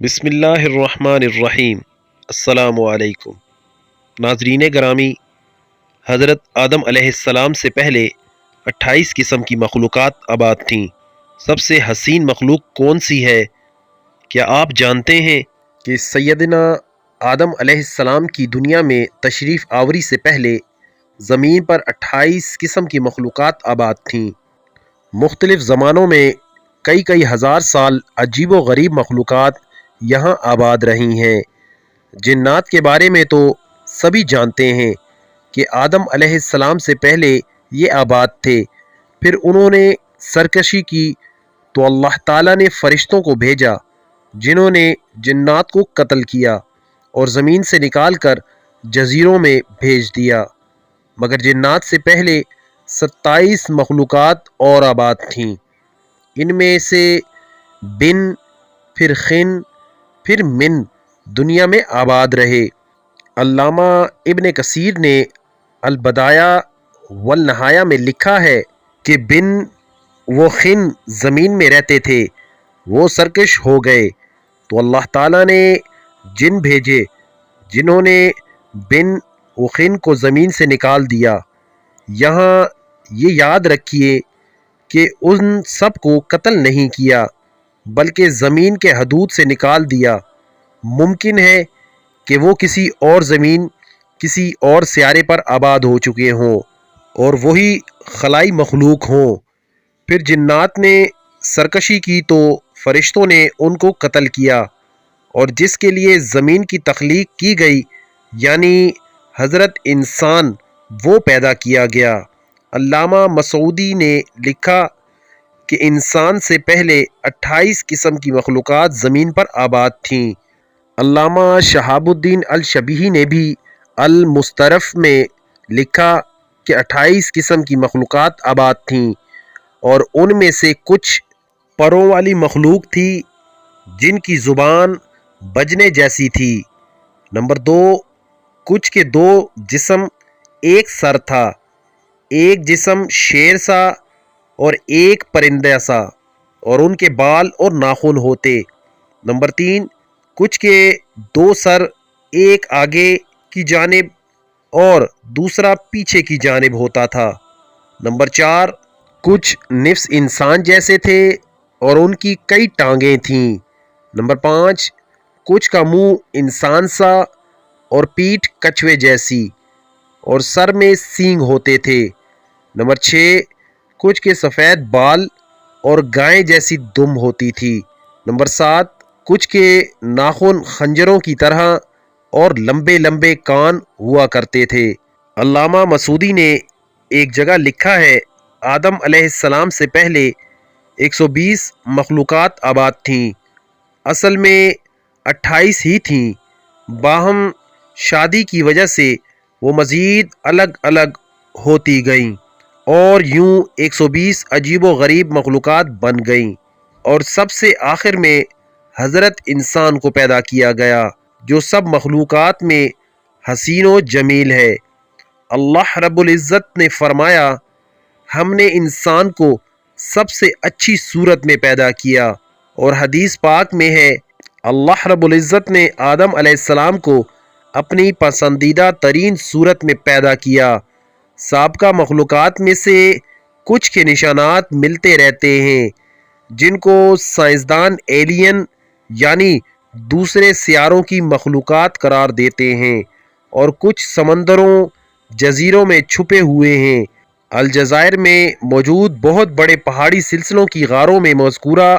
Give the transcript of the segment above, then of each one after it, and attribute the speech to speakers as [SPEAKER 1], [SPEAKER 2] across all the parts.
[SPEAKER 1] بسم اللہ الرحمن الرحیم۔ السلام علیکم ناظرین گرامی، حضرت آدم علیہ السلام سے پہلے 28 قسم کی مخلوقات آباد تھیں۔ سب سے حسین مخلوق کون سی ہے؟ کیا آپ جانتے ہیں کہ سیدنا آدم علیہ السلام کی دنیا میں تشریف آوری سے پہلے زمین پر 28 قسم کی مخلوقات آباد تھیں۔ مختلف زمانوں میں کئی ہزار سال عجیب و غریب مخلوقات یہاں آباد رہی ہیں۔ جنات کے بارے میں تو سبھی جانتے ہیں کہ آدم علیہ السلام سے پہلے یہ آباد تھے، پھر انہوں نے سرکشی کی تو اللہ تعالیٰ نے فرشتوں کو بھیجا جنہوں نے جنات کو قتل کیا اور زمین سے نکال کر جزیروں میں بھیج دیا، مگر جنات سے پہلے 27 مخلوقات اور آباد تھیں۔ ان میں سے بن، پھر خن، پھر من دنیا میں آباد رہے۔ علامہ ابن کثیر نے البدایہ والنہایہ میں لکھا ہے کہ بن و خن زمین میں رہتے تھے، وہ سرکش ہو گئے تو اللہ تعالیٰ نے جن بھیجے جنہوں نے بن و خن کو زمین سے نکال دیا۔ یہاں یہ یاد رکھیے کہ ان سب کو قتل نہیں کیا بلکہ زمین کے حدود سے نکال دیا۔ ممکن ہے کہ وہ کسی اور زمین، کسی اور سیارے پر آباد ہو چکے ہوں اور وہی خلائی مخلوق ہوں۔ پھر جنات نے سرکشی کی تو فرشتوں نے ان کو قتل کیا، اور جس کے لیے زمین کی تخلیق کی گئی یعنی حضرت انسان، وہ پیدا کیا گیا۔ علامہ مسعودی نے لکھا کہ انسان سے پہلے 28 قسم کی مخلوقات زمین پر آباد تھیں۔ علامہ شہاب الدین الشبیہی نے بھی المسترف میں لکھا کہ 28 قسم کی مخلوقات آباد تھیں، اور ان میں سے کچھ پروں والی مخلوق تھی جن کی زبان بجنے جیسی تھی۔ نمبر 2، کچھ کے 2 جسم ایک سر تھا، ایک جسم شیر سا اور ایک پرندہ سا، اور ان کے بال اور ناخن ہوتے۔ نمبر 3، کچھ کے 2 سر، ایک آگے کی جانب اور دوسرا پیچھے کی جانب ہوتا تھا۔ نمبر 4، کچھ نفس انسان جیسے تھے اور ان کی کئی ٹانگیں تھیں۔ نمبر 5، کچھ کا منہ انسان سا اور پیٹھ کچھوے جیسی اور سر میں سینگ ہوتے تھے۔ نمبر 6، کچھ کے سفید بال اور گائے جیسی دم ہوتی تھی۔ نمبر 7، کچھ کے ناخن خنجروں کی طرح اور لمبے لمبے کان ہوا کرتے تھے۔ علامہ مسعودی نے ایک جگہ لکھا ہے، آدم علیہ السلام سے پہلے 120 مخلوقات آباد تھیں، اصل میں 28 ہی تھیں، باہم شادی کی وجہ سے وہ مزید الگ الگ ہوتی گئیں اور یوں 120 عجیب و غریب مخلوقات بن گئیں، اور سب سے آخر میں حضرت انسان کو پیدا کیا گیا جو سب مخلوقات میں حسین و جمیل ہے۔ اللہ رب العزت نے فرمایا، ہم نے انسان کو سب سے اچھی صورت میں پیدا کیا، اور حدیث پاک میں ہے اللہ رب العزت نے آدم علیہ السلام کو اپنی پسندیدہ ترین صورت میں پیدا کیا۔ سابقہ مخلوقات میں سے کچھ کے نشانات ملتے رہتے ہیں جن کو سائنسدان ایلین یعنی دوسرے سیاروں کی مخلوقات قرار دیتے ہیں، اور کچھ سمندروں، جزیروں میں چھپے ہوئے ہیں۔ الجزائر میں موجود بہت بڑے پہاڑی سلسلوں کی غاروں میں مذکورہ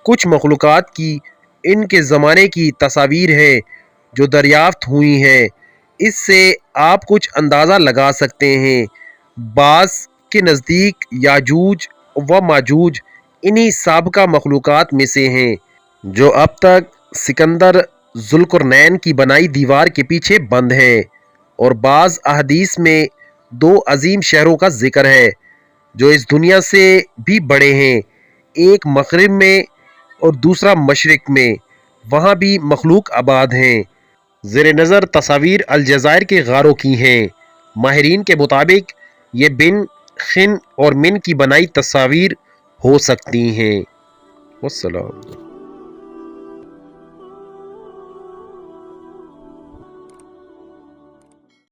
[SPEAKER 1] کچھ مخلوقات کی ان کے زمانے کی تصاویر ہیں جو دریافت ہوئی ہیں۔ اس سے آپ کچھ اندازہ لگا سکتے ہیں۔ بعض کے نزدیک یاجوج و ماجوج انہی سابقہ مخلوقات میں سے ہیں جو اب تک سکندر ذوالقرنین کی بنائی دیوار کے پیچھے بند ہیں، اور بعض احادیث میں 2 عظیم شہروں کا ذکر ہے جو اس دنیا سے بھی بڑے ہیں، ایک مغرب میں اور دوسرا مشرق میں، وہاں بھی مخلوق آباد ہیں۔ زیر نظر تصاویر الجزائر کے غاروں کی ہیں۔ ماہرین کے مطابق یہ بن، خن اور من کی بنائی تصاویر ہو سکتی ہیں۔ والسلام۔